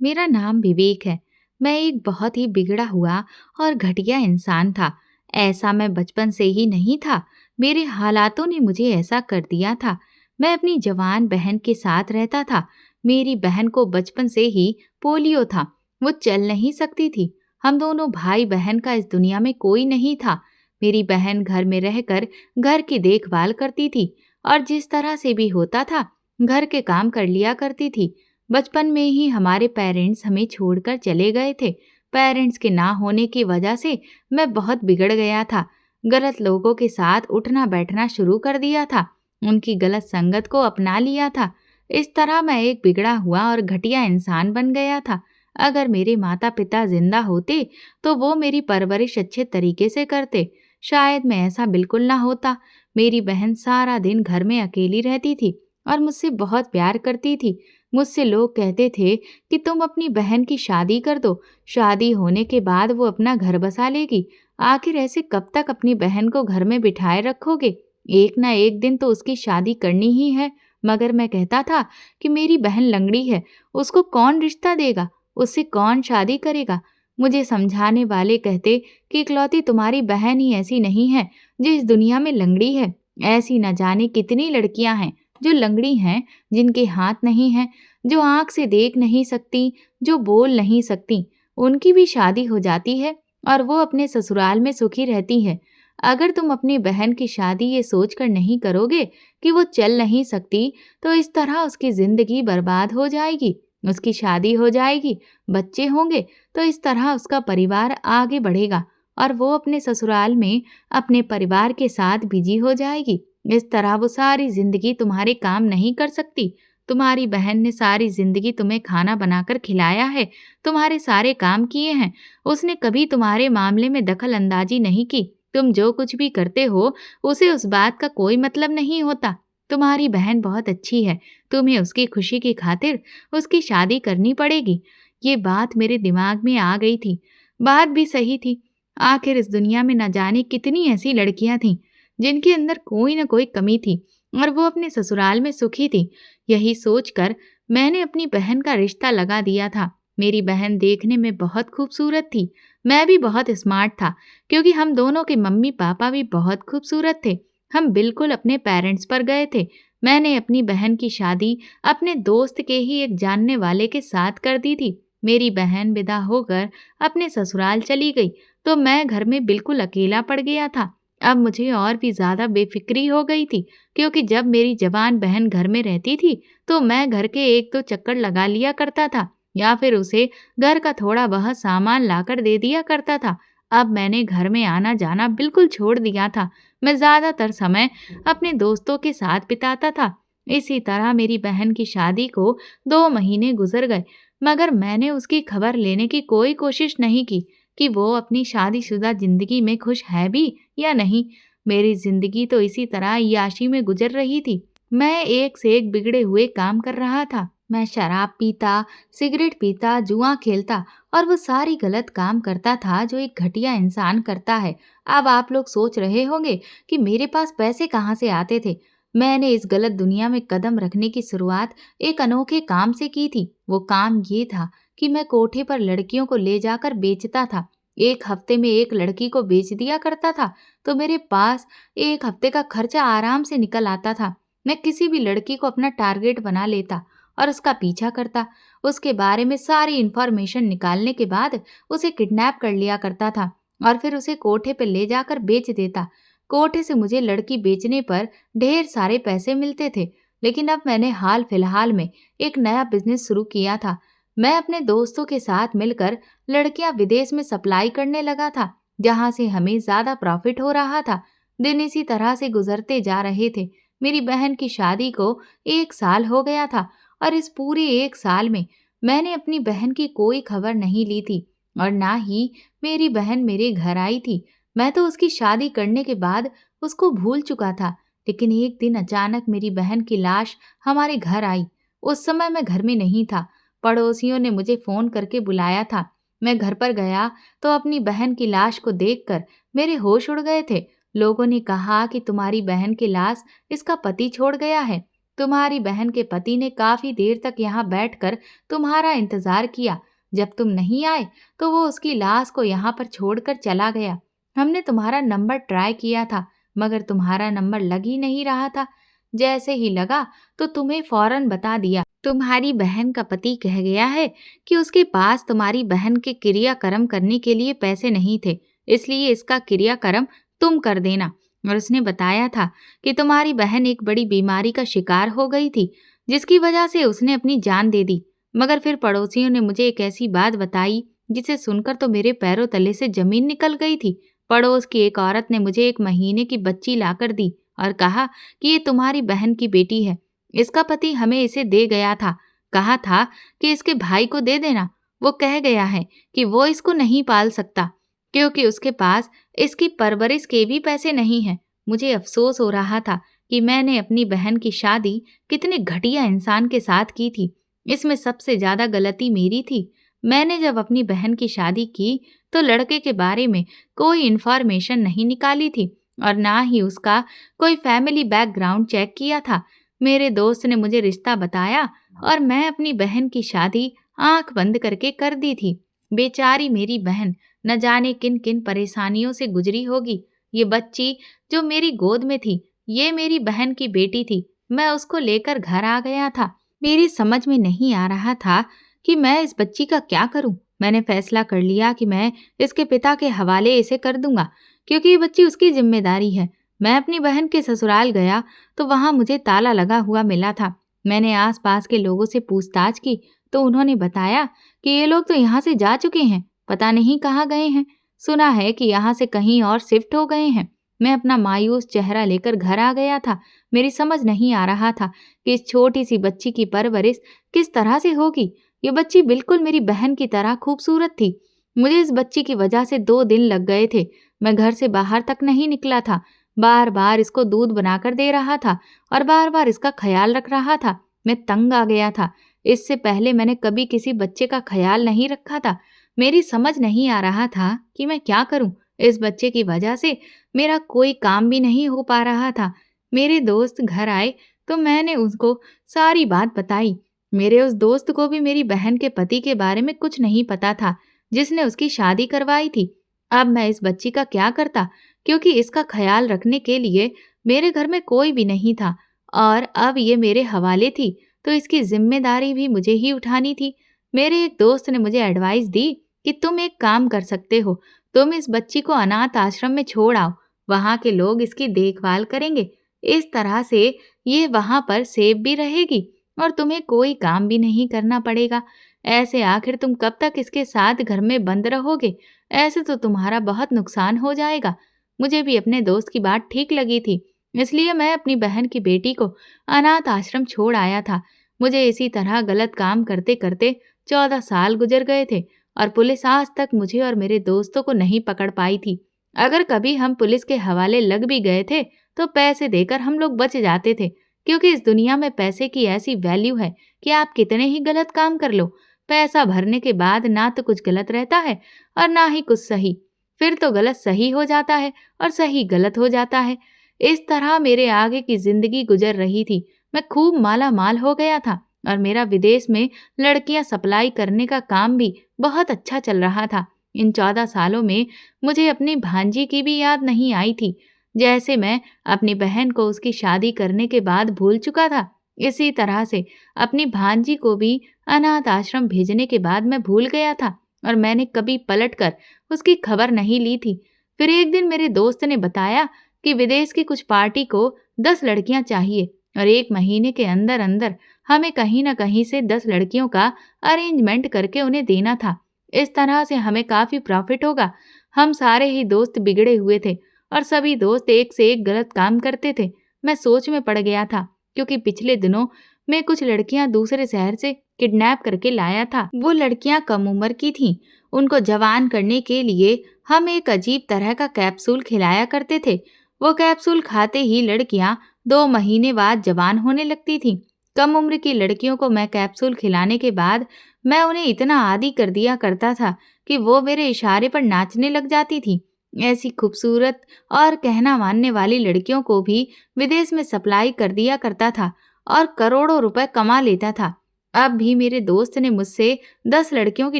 मेरा नाम विवेक है। मैं एक बहुत ही बिगड़ा हुआ और घटिया इंसान था। ऐसा मैं बचपन से ही नहीं था। मेरे हालातों ने मुझे ऐसा कर दिया था। मैं अपनी जवान बहन के साथ रहता था। मेरी बहन को बचपन से ही पोलियो था। वो चल नहीं सकती थी। हम दोनों भाई बहन का इस दुनिया में कोई नहीं था। मेरी बहन घर में रहकर घर की देखभाल करती थी और जिस तरह से भी होता था घर के काम कर लिया करती थी। बचपन में ही हमारे पेरेंट्स हमें छोड़कर चले गए थे। पेरेंट्स के ना होने की वजह से मैं बहुत बिगड़ गया था। गलत लोगों के साथ उठना बैठना शुरू कर दिया था। उनकी गलत संगत को अपना लिया था। इस तरह मैं एक बिगड़ा हुआ और घटिया इंसान बन गया था। अगर मेरे माता पिता जिंदा होते तो वो मेरी परवरिश अच्छे तरीके से करते। शायद मैं ऐसा बिल्कुल ना होता। मेरी बहन सारा दिन घर में अकेली रहती थी और मुझसे बहुत प्यार करती थी। मुझसे लोग कहते थे कि तुम अपनी बहन की शादी कर दो। शादी होने के बाद वो अपना घर बसा लेगी। आखिर ऐसे कब तक अपनी बहन को घर में बिठाए रखोगे? एक ना एक दिन तो उसकी शादी करनी ही है। मगर मैं कहता था कि मेरी बहन लंगड़ी है, उसको कौन रिश्ता देगा, उससे कौन शादी करेगा। मुझे समझाने वाले कहते कि इकलौती तुम्हारी बहन ही ऐसी नहीं है जो इस दुनिया में लंगड़ी है। ऐसी न जाने कितनी लड़कियां हैं जो लंगड़ी हैं, जिनके हाथ नहीं हैं, जो आँख से देख नहीं सकती, जो बोल नहीं सकती, उनकी भी शादी हो जाती है और वो अपने ससुराल में सुखी रहती है। अगर तुम अपनी बहन की शादी ये सोचकर नहीं करोगे कि वो चल नहीं सकती, तो इस तरह उसकी जिंदगी बर्बाद हो जाएगी। उसकी शादी हो जाएगी, बच्चे होंगे, तो इस तरह उसका परिवार आगे बढ़ेगा और वो अपने ससुराल में अपने परिवार के साथ बिजी हो जाएगी। इस तरह वो सारी जिंदगी तुम्हारे काम नहीं कर सकती। तुम्हारी बहन ने सारी जिंदगी तुम्हें खाना बनाकर खिलाया है, तुम्हारे सारे काम किए हैं। उसने कभी तुम्हारे मामले में दखल अंदाजी नहीं की। तुम जो कुछ भी करते हो उसे उस बात का कोई मतलब नहीं होता। तुम्हारी बहन बहुत अच्छी है। तुम्हें उसकी खुशी की खातिर उसकी शादी करनी पड़ेगी। ये बात मेरे दिमाग में आ गई थी। बात भी सही थी। आखिर इस दुनिया में न जाने कितनी ऐसी लड़कियां थीं जिनके अंदर कोई न कोई कमी थी और वो अपने ससुराल में सुखी थी। यही सोचकर मैंने अपनी बहन का रिश्ता लगा दिया था। मेरी बहन देखने में बहुत खूबसूरत थी। मैं भी बहुत स्मार्ट था, क्योंकि हम दोनों के मम्मी पापा भी बहुत खूबसूरत थे। हम बिल्कुल अपने पेरेंट्स पर गए थे। मैंने अपनी बहन की शादी अपने दोस्त के ही एक जानने वाले के साथ कर दी थी। मेरी बहन विदा होकर अपने ससुराल चली गई तो मैं घर में बिल्कुल अकेला पड़ गया था। अब मुझे और भी ज्यादा बेफिक्री हो गई थी, क्योंकि जब मेरी जवान बहन घर में रहती थी तो मैं घर के एक दो चक्कर लगा लिया करता था या फिर उसे घर का थोड़ा बहुत सामान लाकर दे दिया करता था। अब मैंने घर में आना जाना बिल्कुल छोड़ दिया था। मैं ज्यादातर समय अपने दोस्तों के साथ बिताता था। इसी तरह मेरी बहन की शादी को 2 महीने गुजर गए, मगर मैंने उसकी खबर लेने की कोई कोशिश नहीं की कि वो अपनी शादीशुदा जिंदगी में खुश है भी या नहीं। मेरी जिंदगी तो इसी तरह याशी में गुजर रही थी। मैं एक से एक बिगड़े हुए काम कर रहा था। मैं शराब पीता, सिगरेट पीता, जुआ खेलता और वो सारी गलत काम करता था जो एक घटिया इंसान करता है। अब आप लोग सोच रहे होंगे कि मेरे पास पैसे कहाँ से आते थे। मैंने इस गलत दुनिया में कदम रखने की शुरुआत एक अनोखे काम से की थी। वो काम ये था कि मैं कोठे पर लड़कियों को ले जाकर बेचता था। एक हफ्ते में एक लड़की को बेच दिया करता था तो मेरे पास एक हफ्ते का खर्चा आराम से निकल आता था। मैं किसी भी लड़की को अपना टारगेट बना लेता और उसका पीछा करता। उसके बारे में सारी इंफॉर्मेशन निकालने के बाद उसे किडनैप कर लिया करता था और फिर उसे कोठे पे ले जाकर बेच देता। कोठे से मुझे लड़की बेचने पर ढेर सारे पैसे मिलते थे। लेकिन अब मैंने हाल फिलहाल में एक नया बिजनेस शुरू किया था। मैं अपने दोस्तों के साथ मिलकर लड़कियां विदेश में सप्लाई करने लगा था, जहां से हमें ज्यादा प्रॉफिट हो रहा था। दिन इसी तरह से गुजरते जा रहे थे। मेरी बहन की शादी को 1 साल हो गया था और इस पूरे 1 साल में मैंने अपनी बहन की कोई खबर नहीं ली थी और ना ही मेरी बहन मेरे घर आई थी। मैं तो उसकी शादी करने के बाद उसको भूल चुका था। लेकिन एक दिन अचानक मेरी बहन की लाश हमारे घर आई। उस समय मैं घर में नहीं था। पड़ोसियों ने मुझे फोन करके बुलाया था। मैं घर पर गया तो अपनी बहन की लाश को देखकर मेरे होश उड़ गए थे। लोगों ने कहा कि तुम्हारी बहन की लाश इसका पति छोड़ गया है। तुम्हारी बहन के पति ने काफी देर तक यहाँ बैठकर तुम्हारा इंतजार किया। जब तुम नहीं आए तो वो उसकी लाश को यहाँ पर छोड़कर चला गया। हमने तुम्हारा नंबर ट्राई किया था, मगर तुम्हारा नंबर लग ही नहीं रहा था। जैसे ही लगा तो तुम्हें फौरन बता दिया। तुम्हारी बहन का पति कह गया है कि उसके पास तुम्हारी बहन के क्रियाक्रम करने के लिए पैसे नहीं थे, इसलिए इसका क्रियाक्रम तुम कर देना। और उसने बताया था कि तुम्हारी बहन एक बड़ी बीमारी का शिकार हो गई थी, जिसकी वजह से उसने अपनी जान दे दी। मगर फिर पड़ोसियों ने मुझे एक ऐसी बात बताई जिसे सुनकर तो मेरे पैरों तले से जमीन निकल गई थी। पड़ोस की एक औरत ने मुझे 1 महीने की बच्ची लाकर दी और कहा कि ये तुम्हारी बहन की बेटी है। इसका पति हमें इसे दे गया था। कहा था कि इसके भाई को दे देना। वो कह गया है कि वो इसको नहीं पाल सकता, क्योंकि उसके पास इसकी परवरिश के भी पैसे नहीं हैं। मुझे अफसोस हो रहा था कि मैंने अपनी बहन की शादी कितने घटिया इंसान के साथ की थी। इसमें सबसे ज्यादा गलती मेरी थी। मैंने जब अपनी बहन की शादी की तो लड़के के बारे में कोई इन्फॉर्मेशन नहीं निकाली थी और ना ही उसका कोई फैमिली बैकग्राउंड चेक किया था। मेरे दोस्त ने मुझे रिश्ता बताया और मैं अपनी बहन की शादी आंख बंद करके कर दी थी। बेचारी मेरी बहन न जाने किन किन परेशानियों से गुजरी होगी। ये बच्ची जो मेरी गोद में थी, ये मेरी बहन की बेटी थी। मैं उसको लेकर घर आ गया था। मेरी समझ में नहीं आ रहा था कि मैं इस बच्ची का क्या करूं। मैंने फैसला कर लिया कि मैं इसके पिता के हवाले इसे कर दूंगा, क्योंकि ये बच्ची उसकी जिम्मेदारी है। मैं अपनी बहन के ससुराल गया तो वहां मुझे ताला लगा हुआ मिला था। मैंने आसपास के लोगों से पूछताछ की तो उन्होंने बताया कि ये लोग तो यहाँ से जा चुके हैं, पता नहीं कहाँ गए हैं। सुना है कि यहाँ से कहीं और शिफ्ट हो गए हैं। मैं अपना मायूस चेहरा लेकर घर आ गया था। मेरी समझ नहीं आ रहा था कि इस छोटी सी बच्ची की परवरिश किस तरह से होगी। ये बच्ची बिल्कुल मेरी बहन की तरह खूबसूरत थी। मुझे इस बच्ची की वजह से 2 दिन लग गए थे। मैं घर से बाहर तक नहीं निकला था। बार बार इसको दूध बनाकर दे रहा था और बार बार इसका ख्याल रख रहा था। मैं तंग आ गया था। इससे पहले मैंने कभी किसी बच्चे का ख्याल नहीं रखा था। मेरी समझ नहीं आ रहा था कि मैं क्या करूं। इस बच्चे की वजह से मेरा कोई काम भी नहीं हो पा रहा था। मेरे दोस्त घर आए तो मैंने उसको सारी बात बताई। मेरे उस दोस्त को भी मेरी बहन के पति के बारे में कुछ नहीं पता था, जिसने उसकी शादी करवाई थी। अब मैं इस बच्ची का क्या करता, क्योंकि इसका ख्याल रखने के लिए मेरे घर में कोई भी नहीं था और अब ये मेरे हवाले थी, तो इसकी जिम्मेदारी भी मुझे ही उठानी थी। मेरे एक दोस्त ने मुझे एडवाइस दी कि तुम एक काम कर सकते हो, तुम इस बच्ची को अनाथ आश्रम में छोड़ आओ, वहां के लोग इसकी देखभाल करेंगे। इस तरह से ये वहां पर सेफ भी रहेगी और तुम्हें कोई काम भी नहीं करना पड़ेगा। ऐसे आखिर तुम कब तक इसके साथ घर में बंद रहोगे? ऐसे तो तुम्हारा बहुत नुकसान हो जाएगा। मुझे भी अपने दोस्त की बात ठीक लगी थी, इसलिए मैं अपनी बहन की बेटी को अनाथ आश्रम छोड़ आया था। मुझे इसी तरह गलत काम करते करते 14 साल गुजर गए थे और पुलिस आज तक मुझे और मेरे दोस्तों को नहीं पकड़ पाई थी। अगर कभी हम पुलिस के हवाले लग भी गए थे तो पैसे देकर हम लोग बच जाते थे, क्योंकि इस दुनिया में पैसे की ऐसी वैल्यू है कि आप कितने ही गलत काम कर लो, पैसा भरने के बाद ना तो कुछ गलत रहता है और ना ही कुछ सही। फिर तो गलत सही हो जाता है और सही गलत हो जाता है। इस तरह मेरे आगे की जिंदगी गुजर रही थी। मैं खूब माला माल हो गया था और मेरा विदेश में लड़कियां सप्लाई करने का काम भी बहुत अच्छा चल रहा था। इन 14 सालों में मुझे अपनी भांजी की भी याद नहीं आई थी। जैसे मैं अपनी बहन को उसकी शादी करने के बाद भूल चुका था, इसी तरह से अपनी भांजी को भी अनाथ आश्रम भेजने के बाद मैं भूल गया था और मैंने कभी पलटकर उसकी खबर नहीं ली थी। फिर एक दिन मेरे दोस्त ने बताया कि विदेश की कुछ पार्टी को 10 लड़कियां चाहिए और 1 महीने के अंदर अंदर हमें कहीं न कहीं से 10 लड़कियों का अरेंजमेंट करके उन्हें देना था। इस तरह से हमें काफी प्रॉफिट होगा। हम सारे ही दोस्त बिगड़े हुए थे और सभी दोस्त एक से एक गलत काम करते थे। मैं सोच में पड़ गया था, क्योंकि पिछले दिनों मैं कुछ लड़कियां दूसरे शहर से किडनैप करके लाया था। वो लड़कियां कम उम्र की थीं। उनको जवान करने के लिए हम एक अजीब तरह का कैप्सूल खिलाया करते थे। वो कैप्सूल खाते ही लड़कियां 2 महीने बाद जवान होने लगती थीं। कम उम्र की लड़कियों को मैं कैप्सूल खिलाने के बाद मैं उन्हें इतना आदी कर दिया करता था कि वो मेरे इशारे पर नाचने लग जाती थी। ऐसी खूबसूरत और कहना मानने वाली लड़कियों को भी विदेश में सप्लाई कर दिया करता था और करोड़ों रुपए कमा लेता था। अब भी मेरे दोस्त ने मुझसे 10 लड़कियों की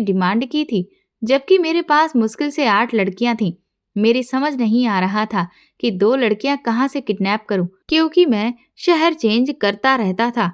डिमांड की थी, जबकि मेरे पास मुश्किल से 8 लड़कियां थीं। मेरी समझ नहीं आ रहा था कि 2 लड़कियां कहाँ से किडनैप करूं, क्योंकि मैं शहर चेंज करता रहता था।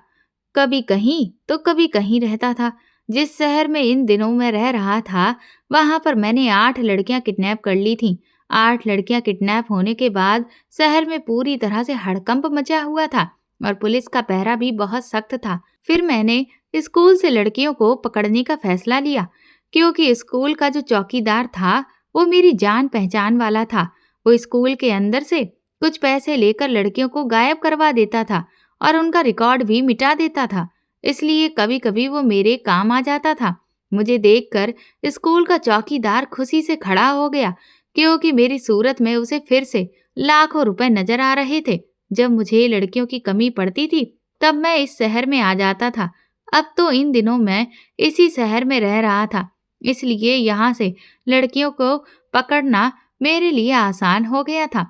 कभी कहीं तो कभी कहीं रहता था। जिस शहर में इन दिनों मैं रह रहा था, वहां पर मैंने 8 लड़कियां किडनैप कर ली थीं। 8 लड़कियां किडनैप होने के बाद शहर में पूरी तरह से हड़कंप मचा हुआ था और पुलिस का पहरा भी बहुत सख्त था। फिर मैंने स्कूल से लड़कियों को पकड़ने का फैसला लिया, क्योंकि स्कूल का जो चौकीदार था वो मेरी जान पहचान वाला था। वो स्कूल के अंदर से कुछ पैसे लेकर लड़कियों को गायब करवा देता था और उनका रिकॉर्ड भी मिटा देता था। इसलिए कभी कभी वो मेरे काम आ जाता था। मुझे देखकर स्कूल का चौकीदार खुशी से खड़ा हो गया, क्योंकि मेरी सूरत में उसे फिर से लाखों रुपए नजर आ रहे थे। जब मुझे लड़कियों की कमी पड़ती थी तब मैं इस शहर में आ जाता था। अब तो इन दिनों मैं इसी शहर में रह रहा था, इसलिए यहाँ से लड़कियों को पकड़ना मेरे लिए आसान हो गया था।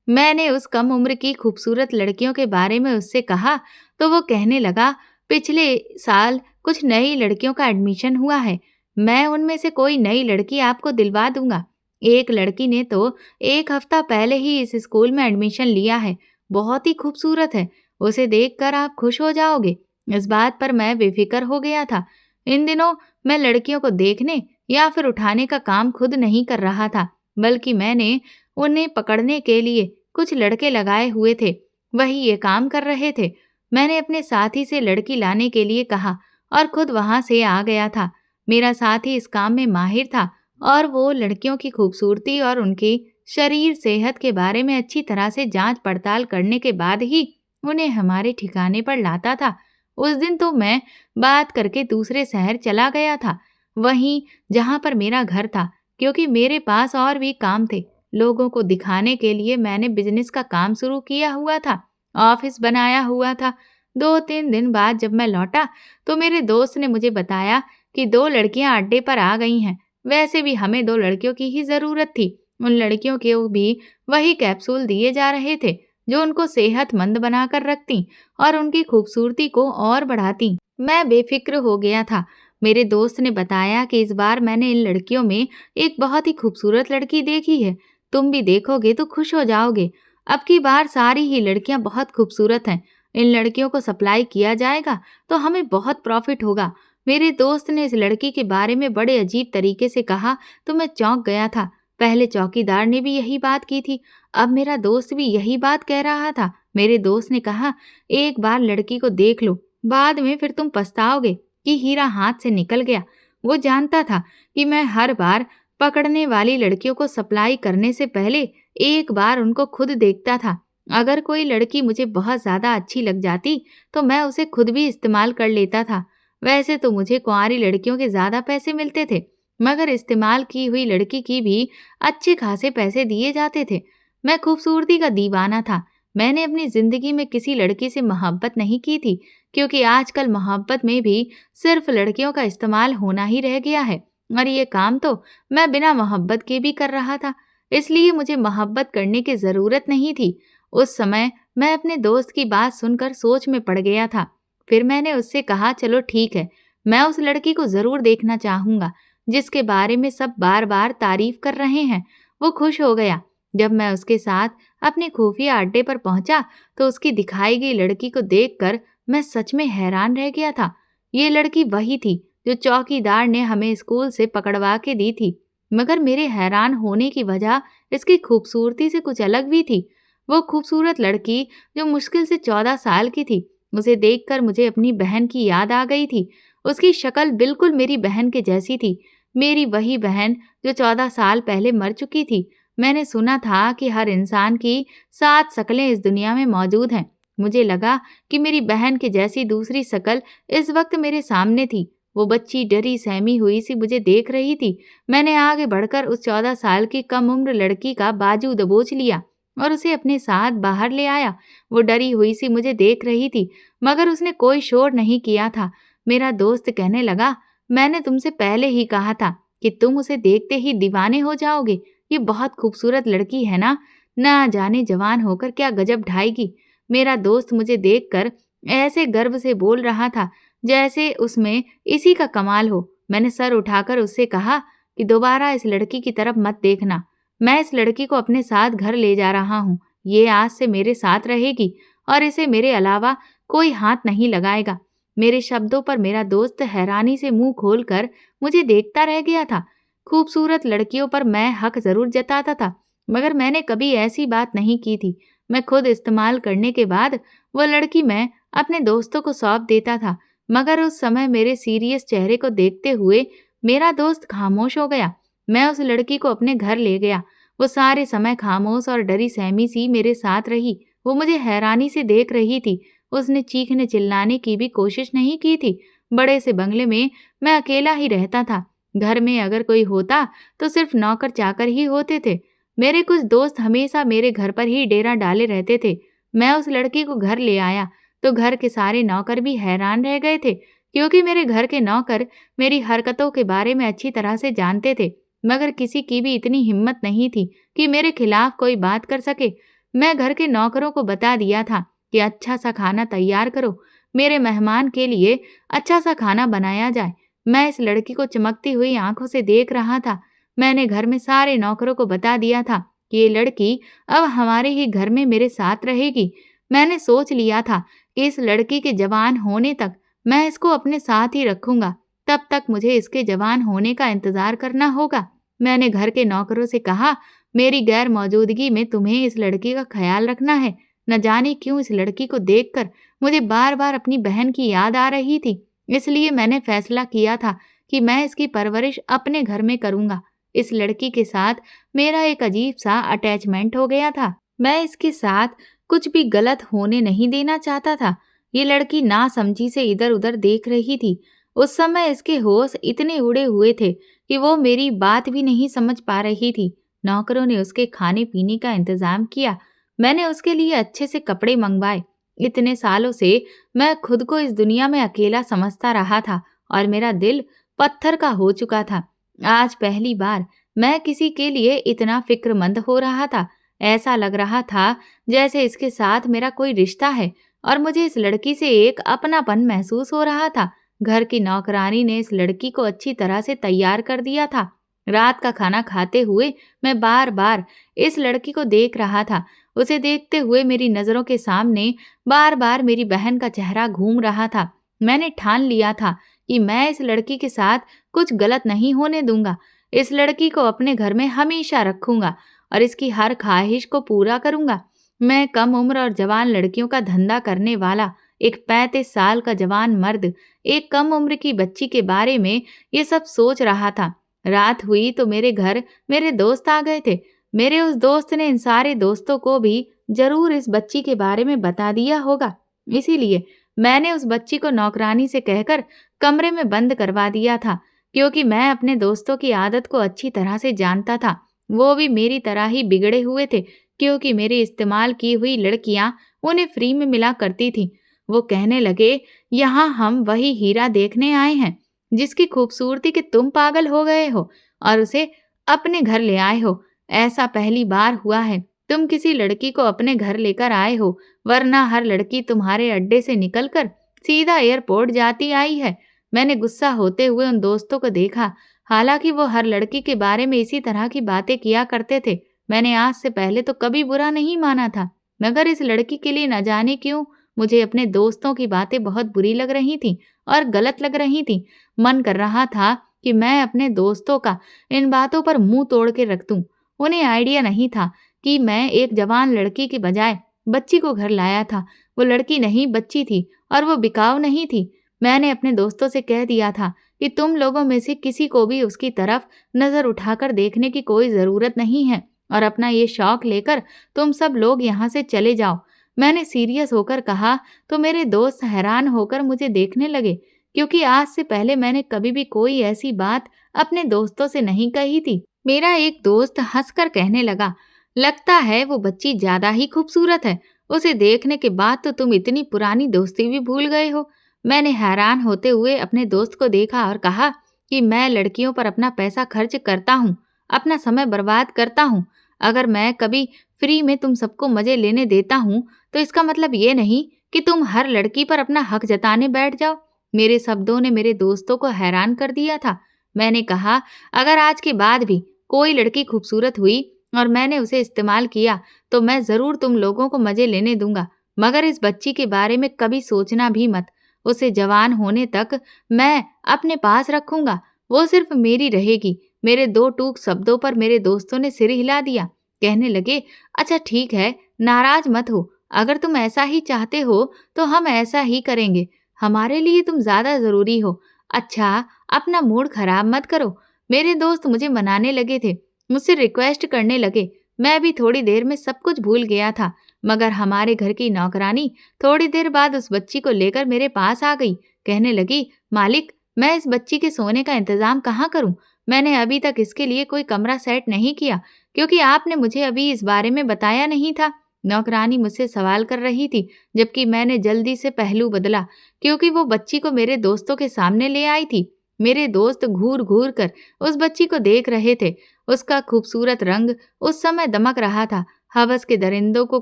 मैंने उस कम उम्र की खूबसूरत लड़कियों के बारे में उससे कहा तो वो कहने लगा, पिछले साल कुछ नई लड़कियों का एडमिशन हुआ है, मैं उनमें से कोई नई लड़की आपको दिलवा दूंगा। एक लड़की ने तो 1 हफ्ता पहले ही इस स्कूल में एडमिशन लिया है, बहुत ही खूबसूरत है, उसे देखकर आप खुश हो जाओगे। इस बात पर मैं बेफिक्र हो गया था। इन दिनों मैं लड़कियों को देखने या फिर उठाने का काम खुद नहीं कर रहा था, बल्कि मैंने उन्हें पकड़ने के लिए कुछ लड़के लगाए हुए थे, वही ये काम कर रहे थे। मैंने अपने साथी से लड़की लाने के लिए कहा और खुद वहां से आ गया था। मेरा साथी इस काम में माहिर था और वो लड़कियों की खूबसूरती और उनकी शरीर सेहत के बारे में अच्छी तरह से जांच पड़ताल करने के बाद ही उन्हें हमारे ठिकाने पर लाता था। उस दिन तो मैं बात करके दूसरे शहर चला गया था, वहीं जहां पर मेरा घर था, क्योंकि मेरे पास और भी काम थे। लोगों को दिखाने के लिए मैंने बिजनेस का काम शुरू किया हुआ था, ऑफिस बनाया हुआ था। 2-3 दिन बाद जब मैं लौटा तो मेरे दोस्त ने मुझे बताया कि 2 लड़कियां अड्डे पर आ गई हैं। वैसे भी हमें 2 लड़कियों की ही जरूरत थी। उन लड़कियों को भी वही कैप्सूल दिए जा रहे थे जो उनको सेहतमंद बनाकर रखती और उनकी खूबसूरती को और बढ़ाती। मैं बेफिक्र हो गया था। मेरे दोस्त ने बताया कि इस बार मैंने इन लड़कियों में एक बहुत ही खूबसूरत लड़की देखी है, तुम भी देखोगे तो खुश हो जाओगे। अब की बार सारी ही लड़कियां बहुत खूबसूरत हैं। इन लड़कियों को सप्लाई किया जाएगा तो हमें बहुत प्रॉफिट होगा। मेरे दोस्त ने इस लड़की के बारे में बड़े अजीब तरीके से कहा तो मैं चौंक गया था। पहले चौकीदार ने भी यही बात की थी, अब मेरा दोस्त भी यही बात कह रहा था। मेरे दोस्त ने कहा, एक बार लड़की को देख लो, बाद में फिर तुम पछताओगे कि हीरा हाथ से निकल गया। वो जानता था कि मैं हर बार पकड़ने वाली लड़कियों को सप्लाई करने से पहले एक बार उनको खुद देखता था। अगर कोई लड़की मुझे बहुत ज्यादा अच्छी लग जाती तो मैं उसे खुद भी इस्तेमाल कर लेता था। वैसे तो मुझे कुंवारी लड़कियों के ज्यादा पैसे मिलते थे, मगर इस्तेमाल की हुई लड़की की भी अच्छे खासे पैसे दिए जाते थे। मैं खूबसूरती का दीवाना था। मैंने अपनी जिंदगी में किसी लड़की से मोहब्बत नहीं की थी, क्योंकि आजकल मोहब्बत में भी सिर्फ लड़कियों का इस्तेमाल होना ही रह गया है और ये काम तो मैं बिना मोहब्बत के भी कर रहा था, इसलिए मुझे मोहब्बत करने की जरूरत नहीं थी। उस समय मैं अपने दोस्त की बात सुनकर सोच में पड़ गया था। फिर मैंने उससे कहा, चलो ठीक है, मैं उस लड़की को जरूर देखना चाहूंगा जिसके बारे में सब बार बार तारीफ कर रहे हैं। वो खुश हो गया। जब मैं उसके साथ अपने खुफिया अड्डे पर पहुंचा तो उसकी दिखाई गई लड़की को देखकर मैं सच में हैरान रह गया था। ये लड़की वही थी जो चौकीदार ने हमें स्कूल से पकड़वा के दी थी, मगर मेरे हैरान होने की वजह इसकी खूबसूरती से कुछ अलग भी थी। वो खूबसूरत लड़की जो मुश्किल से 14 साल की थी, उसे देखकर मुझे अपनी बहन की याद आ गई थी। उसकी शक्ल बिल्कुल मेरी बहन के जैसी थी, मेरी वही बहन जो 14 साल पहले मर चुकी थी। मैंने सुना था कि हर इंसान की 7 शक्लें इस दुनिया में मौजूद हैं। मुझे लगा कि मेरी बहन की जैसी दूसरी शक्ल इस वक्त मेरे सामने थी। वो बच्ची डरी सहमी हुई सी मुझे देख रही थी। मैंने आगे बढ़कर उस 14 साल की कम उम्र लड़की का बाजू दबोच लिया और उसे अपने साथ बाहर ले आया। वो डरी हुई सी मुझे देख रही थी, मगर उसने कोई शोर नहीं किया था। मेरा दोस्त कहने लगा, मैंने तुमसे पहले ही कहा था कि तुम उसे देखते ही दीवाने हो जाओगे। ये बहुत खूबसूरत लड़की है ना जाने जवान होकर क्या गजब ढाएगी। मेरा दोस्त मुझे देखकर ऐसे गर्व से बोल रहा था जैसे उसमें इसी का कमाल हो। मैंने सर उठाकर उससे कहा कि दोबारा इस लड़की की तरफ मत देखना। मैं इस लड़की को अपने साथ घर ले जा रहा हूँ। ये आज से मेरे साथ रहेगी और इसे मेरे अलावा कोई हाथ नहीं लगाएगा। मेरे शब्दों पर मेरा दोस्त हैरानी से मुंह खोलकर मुझे देखता रह गया था। खूबसूरत लड़कियों पर मैं हक जरूर जताता था, मगर मैंने कभी ऐसी बात नहीं की थी। मैं खुद इस्तेमाल करने के बाद वो लड़की मैं अपने दोस्तों को सौंप देता था, मगर उस समय मेरे सीरियस चेहरे को देखते हुए मेरा दोस्त खामोश हो गया। मैं उस लड़की को अपने घर ले गया। वो सारे समय खामोश और डरी सहमी सी मेरे साथ रही। वो मुझे हैरानी से देख रही थी। उसने चीखने चिल्लाने की भी कोशिश नहीं की थी। बड़े से बंगले में मैं अकेला ही रहता था। घर में अगर कोई होता तो सिर्फ नौकर चाकर ही होते थे। मेरे कुछ दोस्त हमेशा मेरे घर पर ही डेरा डाले रहते थे। मैं उस लड़की को घर ले आया तो घर के सारे नौकर भी हैरान रह गए थे, क्योंकि मेरे घर के नौकर मेरी हरकतों के बारे में अच्छी तरह से जानते थे, मगर किसी की भी इतनी हिम्मत नहीं थी कि मेरे खिलाफ कोई बात कर सके। मैं घर के नौकरों को बता दिया था कि अच्छा सा खाना तैयार करो, मेरे मेहमान के लिए अच्छा सा खाना बनाया जाए। मैं इस लड़की को चमकती हुई आंखों से देख रहा था। मैंने घर में सारे नौकरों को बता दिया था कि ये लड़की अब हमारे ही घर में मेरे साथ रहेगी। मैंने सोच लिया था कि इस लड़की के जवान होने तक मैं इसको अपने साथ ही रखूंगा। तब तक मुझे इसके जवान होने का इंतजार करना होगा। मैंने घर के नौकरों से कहा, मेरी गैर मौजूदगी में तुम्हें इस लड़की का ख्याल रखना है। न जाने क्यों इस लड़की को देखकर मुझे बार बार अपनी बहन की याद आ रही थी। इसलिए मैंने फैसला किया था कि मैं इसकी परवरिश अपने घर में करूंगा। इस लड़की के साथ मेरा एक अजीब सा अटैचमेंट हो गया था। मैं इसके साथ कुछ भी गलत होने नहीं देना चाहता था। ये लड़की नासमझी से इधर उधर देख रही थी। उस समय इसके होश इतने उड़े हुए थे कि वो मेरी बात भी नहीं समझ पा रही थी। नौकरों ने उसके खाने पीने का इंतजाम किया। मैंने उसके लिए अच्छे से कपड़े मंगवाए। इतने सालों से मैं खुद को इस दुनिया में अकेला समझता रहा था और मेरा दिल पत्थर का हो चुका था। आज पहली बार मैं किसी के लिए इतना फिक्रमंद हो रहा था। ऐसा लग रहा था जैसे इसके साथ मेरा कोई रिश्ता है और मुझे इस लड़की से एक अपनापन महसूस हो रहा था। घर की नौकरानी ने इस लड़की को अच्छी तरह से तैयार कर दिया था। रात का खाना खाते हुए मैं बार बार इस लड़की को देख रहा था। उसे देखते हुए मेरी नजरों के सामने बार बार मेरी बहन का चेहरा घूम रहा था। मैंने ठान लिया था कि मैं इस लड़की के साथ कुछ गलत नहीं होने दूंगा। इस लड़की को अपने घर में हमेशा रखूंगा और इसकी हर ख्वाहिश को पूरा करूंगा। मैं कम उम्र और जवान लड़कियों का धंधा करने वाला एक 35 साल का जवान मर्द एक कम उम्र की बच्ची के बारे में ये सब सोच रहा था। रात हुई तो मेरे घर मेरे दोस्त आ गए थे। मेरे उस दोस्त ने इन सारे दोस्तों को भी जरूर इस बच्ची के बारे में बता दिया होगा। इसीलिए मैंने उस बच्ची को नौकरानी से कहकर कमरे में बंद करवा दिया था, क्योंकि मैं अपने दोस्तों की आदत को अच्छी तरह से जानता था। वो भी मेरी तरह ही बिगड़े हुए थे, क्योंकि मेरी इस्तेमाल की हुई लड़कियां उन्हें फ्री में मिला करती थी। वो कहने लगे, यहाँ हम वही हीरा देखने आए हैं जिसकी खूबसूरती के तुम पागल हो गए हो और उसे अपने घर ले आए हो। ऐसा पहली बार हुआ है तुम किसी लड़की को अपने घर लेकर आए हो, वरना हर लड़की तुम्हारे अड्डे से निकलकर सीधा एयरपोर्ट जाती आई है। मैंने गुस्सा होते हुए उन दोस्तों को देखा। हालांकि वो हर लड़की के बारे में इसी तरह की बातें किया करते थे। मैंने आज से पहले तो कभी बुरा नहीं माना था, मगर इस लड़की के लिए न जाने क्यों मुझे अपने दोस्तों की बातें बहुत बुरी लग रही थी और गलत लग रही थी। मन कर रहा था कि मैं अपने दोस्तों का इन बातों पर मुंह तोड़ के रख दूं। उन्हें आइडिया नहीं था कि मैं एक जवान लड़की के बजाय बच्ची को घर लाया था। वो लड़की नहीं बच्ची थी और वो बिकाऊ नहीं थी। मैंने अपने दोस्तों से कह दिया था कि तुम लोगों में से किसी को भी उसकी तरफ नजर उठाकर देखने की कोई जरूरत नहीं है और अपना ये शौक लेकर तुम सब लोग यहाँ से चले जाओ। मैंने सीरियस होकर कहा तो मेरे दोस्त हैरान होकर मुझे देखने लगे, क्योंकि आज से पहले मैंने कभी भी कोई ऐसी बात अपने दोस्तों से नहीं कही थी। मेरा एक दोस्त हंसकर कहने लगा, लगता है वो बच्ची ज्यादा ही खूबसूरत है। उसे देखने के बाद तो तुम इतनी पुरानी दोस्ती भी भूल गए हो। मैंने हैरान होते हुए अपने दोस्त को देखा और कहा कि मैं लड़कियों पर अपना पैसा खर्च करता हूँ, अपना समय बर्बाद करता हूँ। अगर मैं कभी फ्री में तुम सबको मजे लेने देता हूँ तो इसका मतलब ये नहीं कि तुम हर लड़की पर अपना हक जताने बैठ जाओ। मेरे शब्दों ने मेरे दोस्तों को हैरान कर दिया था। मैंने कहा, अगर आज के बाद भी कोई लड़की खूबसूरत हुई और मैंने उसे इस्तेमाल किया तो मैं जरूर तुम लोगों को मजे लेने दूंगा, मगर इस बच्ची के बारे में कभी सोचना भी मत। उसे जवान होने तक मैं अपने पास रखूंगा, वो सिर्फ मेरी रहेगी। मेरे दो टूक शब्दों पर मेरे दोस्तों ने सिर हिला दिया। कहने लगे, अच्छा ठीक है, नाराज मत हो। अगर तुम ऐसा ही चाहते हो तो हम ऐसा ही करेंगे। हमारे लिए तुम ज्यादा जरूरी हो। अच्छा, अपना मूड खराब मत करो। मेरे दोस्त मुझे मनाने लगे थे, मुझसे रिक्वेस्ट करने लगे। मैं भी थोड़ी देर में सब कुछ भूल गया था, मगर हमारे घर की नौकरानी थोड़ी देर बाद उस बच्ची को लेकर मेरे पास आ गई। कहने लगी, मालिक, मैं इस बच्ची के सोने का इंतजाम कहाँ करूं? मैंने अभी तक इसके लिए कोई कमरा सेट नहीं किया, क्योंकि आपने मुझे अभी इस बारे में बताया नहीं था। नौकरानी मुझसे सवाल कर रही थी, जबकि मैंने जल्दी से पहलू बदला, क्योंकि वो बच्ची को मेरे दोस्तों के सामने ले आई थी। मेरे दोस्त घूर घूर कर उस बच्ची को देख रहे थे। उसका खूबसूरत रंग उस समय दमक रहा था। हवस के दरिंदों को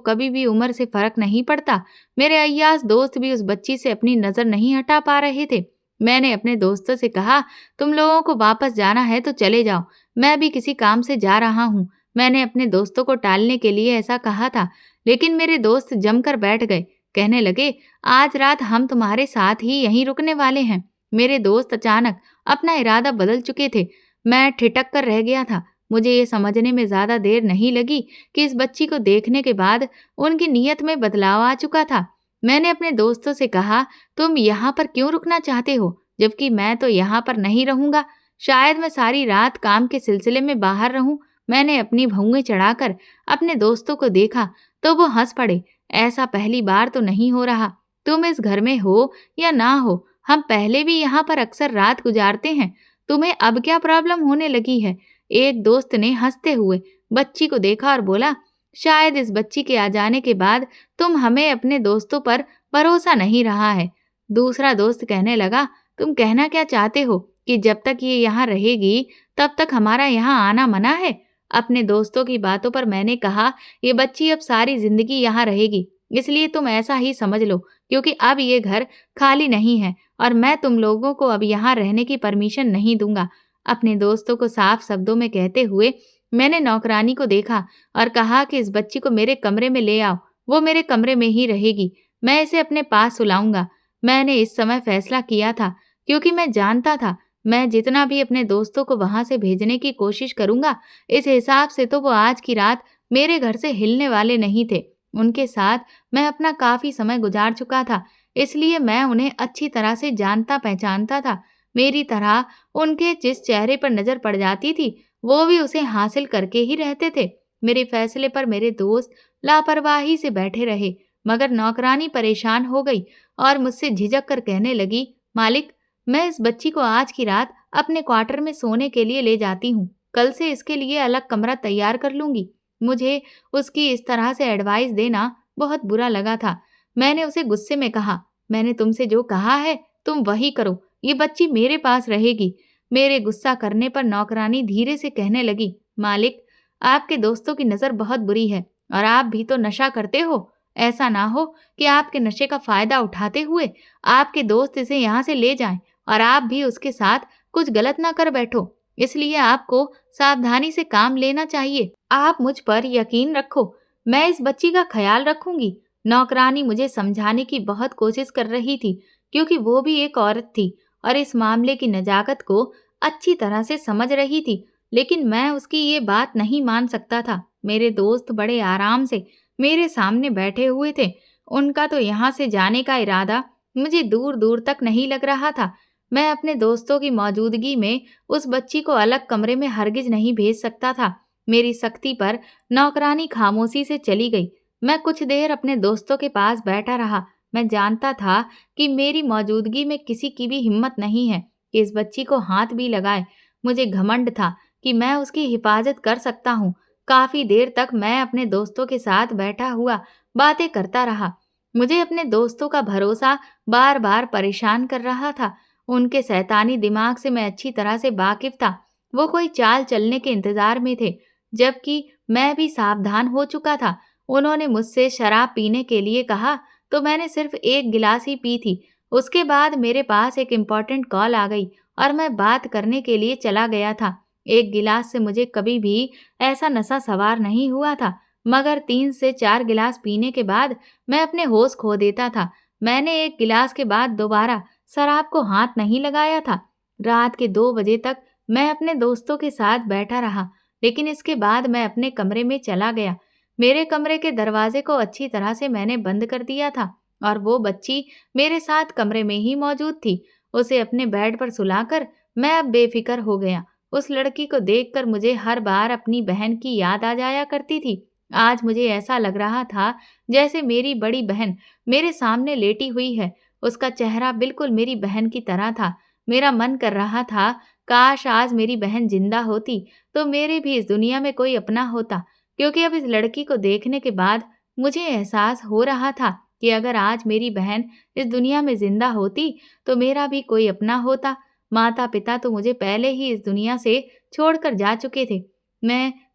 कभी भी उम्र से फर्क नहीं पड़ता। मेरे अय्यास दोस्त भी उस बच्ची से अपनी नजर नहीं हटा पा रहे थे। मैंने अपने दोस्तों से कहा, तुम लोगों को वापस जाना है तो चले जाओ, मैं भी किसी काम से जा रहा हूँ। मैंने अपने दोस्तों को टालने के लिए ऐसा कहा था, लेकिन मेरे दोस्त जमकर बैठ गए। कहने लगे, आज रात हम तुम्हारे साथ ही यहीं रुकने वाले हैं। मेरे दोस्त अचानक अपना इरादा बदल चुके थे। मैं ठिठक कर रह गया था। मुझे ये समझने में ज्यादा देर नहीं लगी कि इस बच्ची को देखने के बाद उनकी नीयत में बदलाव आ चुका था। मैंने अपने दोस्तों से कहा, तुम यहाँ पर क्यों रुकना चाहते हो, जबकि मैं तो यहाँ पर नहीं रहूंगा। शायद मैं सारी रात काम के सिलसिले में बाहर रहूं। मैंने अपनी भौंगे चढ़ाकर अपने दोस्तों को देखा तो वो हंस पड़े। ऐसा पहली बार तो नहीं हो रहा। तुम इस घर में हो या ना हो, हम पहले भी यहाँ पर अक्सर रात गुजारते हैं। तुम्हें अब क्या प्रॉब्लम होने लगी है? एक दोस्त ने हंसते हुए बच्ची को देखा और बोला, शायद इस बच्ची के आ जाने के बाद तुम हमें अपने दोस्तों पर भरोसा नहीं रहा है। दूसरा दोस्त कहने लगा, तुम कहना क्या चाहते हो कि जब तक ये यहाँ रहेगी तब तक हमारा यहाँ आना मना है? अपने दोस्तों की बातों पर मैंने कहा, ये बच्ची अब सारी जिंदगी यहाँ रहेगी, इसलिए तुम ऐसा ही समझ लो, क्योंकि अब ये घर खाली नहीं है और मैं तुम लोगों को अब यहाँ रहने की परमिशन नहीं दूंगा। अपने दोस्तों को साफ शब्दों में कहते हुए मैंने नौकरानी को देखा और कहा कि इस बच्ची को मेरे कमरे में ले आओ, वो मेरे कमरे में ही रहेगी, मैं इसे अपने पास सुलाऊंगा। मैंने इस समय फैसला किया था, क्योंकि मैं जानता था मैं जितना भी अपने दोस्तों को वहां से भेजने की कोशिश करूंगा, इस हिसाब से तो वो आज की रात मेरे घर से हिलने वाले नहीं थे। उनके साथ मैं अपना काफी समय गुजार चुका था, इसलिए मैं उन्हें अच्छी तरह से जानता पहचानता था। मेरी तरह उनके जिस चेहरे पर नजर पड़ जाती थी, वो भी उसे हासिल करके ही रहते थे। मेरे फैसले पर मेरे दोस्त लापरवाही से बैठे रहे, मगर नौकरानी परेशान हो गई और मुझसे झिझक कर कहने लगी, मालिक, मैं इस बच्ची को आज की रात अपने क्वार्टर में सोने के लिए ले जाती हूँ। कल से इसके लिए अलग कमरा तैयार कर लूंगी। मुझे उसकी इस तरह से एडवाइस देना बहुत बुरा लगा था। मैंने उसे गुस्से में कहा, मैंने तुमसे जो कहा है तुम वही करो, ये बच्ची मेरे पास रहेगी। मेरे गुस्सा करने पर नौकरानी धीरे से कहने लगी, मालिक, आपके दोस्तों की नजर बहुत बुरी है और आप भी तो नशा करते हो। ऐसा ना हो कि आपके नशे का फायदा उठाते हुए आपके दोस्त इसे यहाँ से ले जाएं और आप भी उसके साथ कुछ गलत ना कर बैठो। इसलिए आपको सावधानी से काम लेना चाहिए। आप मुझ पर यकीन रखो, मैं इस बच्ची का ख्याल रखूंगी। नौकरानी मुझे समझाने की बहुत कोशिश कर रही थी, क्योंकि वो भी एक औरत थी और इस मामले की नजाकत को अच्छी तरह से समझ रही थी, लेकिन मैं उसकी ये बात नहीं मान सकता था। मेरे दोस्त बड़े आराम से मेरे सामने बैठे हुए थे। उनका तो यहाँ से जाने का इरादा मुझे दूर दूर तक नहीं लग रहा था। मैं अपने दोस्तों की मौजूदगी में उस बच्ची को अलग कमरे में हरगिज नहीं भेज सकता था। मेरी सख्ती पर नौकरानी खामोशी से चली गई। मैं कुछ देर अपने दोस्तों के पास बैठा रहा। मैं जानता था कि मेरी मौजूदगी में किसी की भी हिम्मत नहीं है कि इस बच्ची को हाथ भी लगाए। मुझे घमंड था कि मैं उसकी हिफाजत कर सकता हूँ। काफी देर तक मैं अपने दोस्तों के साथ बैठा हुआ बातें करता रहा। मुझे अपने दोस्तों का भरोसा बार बार परेशान कर रहा था। उनके शैतानी दिमाग से मैं अच्छी तरह से वाकिफ था। वो कोई चाल चलने के इंतजार में थे, जबकि मैं भी सावधान हो चुका था। उन्होंने मुझसे शराब पीने के लिए कहा तो मैंने सिर्फ एक गिलास ही पी थी। उसके बाद मेरे पास एक इम्पोर्टेंट कॉल आ गई और मैं बात करने के लिए चला गया था। एक गिलास से मुझे कभी भी ऐसा नशा सवार नहीं हुआ था, मगर 3 से 4 गिलास पीने के बाद मैं अपने होश खो देता था। मैंने एक गिलास के बाद दोबारा शराब को हाथ नहीं लगाया था। रात के 2 बजे तक मैं अपने दोस्तों के साथ बैठा रहा, लेकिन इसके बाद मैं अपने कमरे में चला गया। मेरे कमरे के दरवाजे को अच्छी तरह से मैंने बंद कर दिया था और वो बच्ची मेरे साथ कमरे में ही मौजूद थी। उसे अपने बेड पर सुलाकर मैं अब बेफिक्र हो गया। उस लड़की को देखकर मुझे हर बार अपनी बहन की याद आ जाया करती थी। आज मुझे ऐसा लग रहा था जैसे मेरी बड़ी बहन मेरे सामने लेटी हुई है। उसका चेहरा बिल्कुल मेरी बहन की तरह था। मेरा मन कर रहा था, काश आज मेरी बहन जिंदा होती तो मेरे भी इस दुनिया में कोई अपना होता, क्योंकि अब इस लड़की को देखने के बाद मुझे एहसास हो रहा था कि अगर आज मेरी बहन इस दुनिया में जिंदा होती तो मेरा भी कोई अपना होता। माता पिता तो मुझे पहले ही इस दुनिया से छोड़कर जा चुके थे।